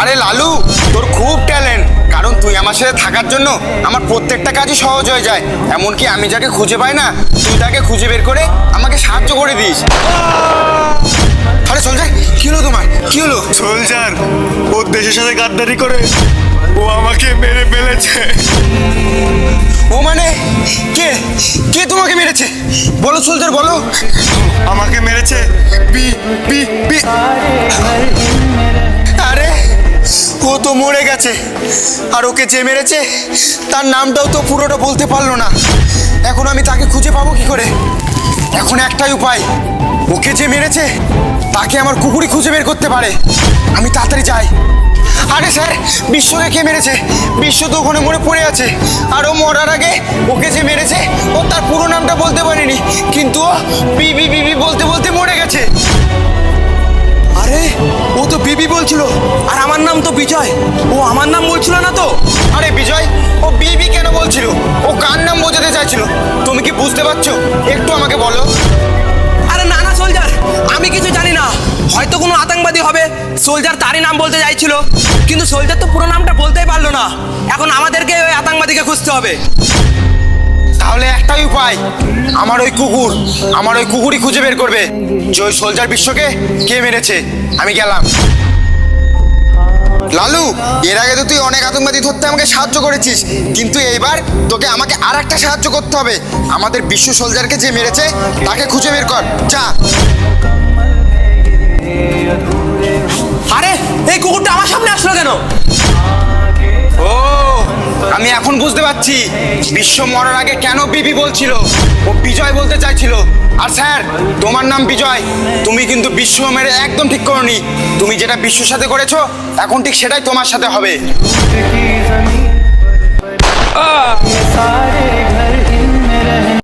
আরে লালু, তোর খুব ট্যালেন্ট, কারণ তুই আমার সাথে থাকার জন্য আমার প্রত্যেকটা কাজই সহজ হয়ে যায়। এমনকি আমি যাকে খুঁজে পাই না, তুই তাকে খুঁজে বের করে আমাকে সাহায্য করে দিস। আরে সোলজার, কি হলো তোমার, কি হলো? সোলজার ওর দেশের সাথে গাদ্দারি করে ও আমাকে মেরে ফেলেছে। ও মানে কে কে তোমাকে মেরেছে? বলো সোলজার, বলো। আমাকে মেরেছে বি বি বি। আরে ও তো মরে গেছে, আর ওকে যে মেরেছে তার নামটাও তো পুরোটা বলতে পারলো না। এখন আমি তাকে খুঁজে পাবো কি করে? এখন একটাই উপায়, ওকে যে মেরেছে তাকে আমার কুকুরই খুঁজে বের করতে পারে। আমি তাড়াতাড়ি যাই। আরে স্যার, বিশ্বকে কে মেরেছে? বিশ্ব তো ওখানে মরে পড়ে আছে, আর ও মরার আগে ওকে যে মেরেছে ও তার পুরো নামটা বলতে পারেনি, কিন্তু ও বিবি বিবি বলতে বলতে মরে গেছে। আরে ও তো বিবি বলছিল, আর আমার নাম তো বিজয়, ও আমার নাম বলছিল না তো। আরে বিজয়, ও বিবি কেন বলছিল? ও কার নাম বোঝাতে চাইছিল? তুমি কি বুঝতে পারছো? একটু আমাকে বলো। আরে না না সোলজার, আমি কিছু জানি না, হয়তো কোনো আতঙ্কবাদী হবে, সোলজার তারই নাম বলতে চাইছিল, কিন্তু সোলজার তো পুরো নামটা বলতেই পারলো না। এখন আমাদেরকে ওই আতঙ্কবাদীকে খুঁজতে হবে। তাহলে একটাই উপায়, আমার ওই কুকুরই খুঁজে বের করবে যে ওই সোলজার বিশ্বকে কে মেরেছে। আমি গেলাম। লালু, এর আগে তো তুই অনেক আতঙ্কবাদী ধরতে আমাকে সাহায্য করেছিস, কিন্তু এইবার তোকে আমাকে আর একটা সাহায্য করতে হবে। আমাদের বিশ্ব সোলজারকে যে মেরেছে তাকে খুঁজে বের কর, যা। আরে এই কুকুরটা আমার সামনে আসলো কেন? ও, আমি এখন বুঝতে পারছি বিশ্ব মরার আগে কেন বিবি বলছিল। ও বিজয় বলতে চাইছিল। আর স্যার, তোমার নাম বিজয়, তুমি কিন্তু বিশ্ব মেরে একদম ঠিক করোনি। তুমি যেটা বিশ্বর সাথে করেছো এখন ঠিক সেটাই তোমার সাথে হবে।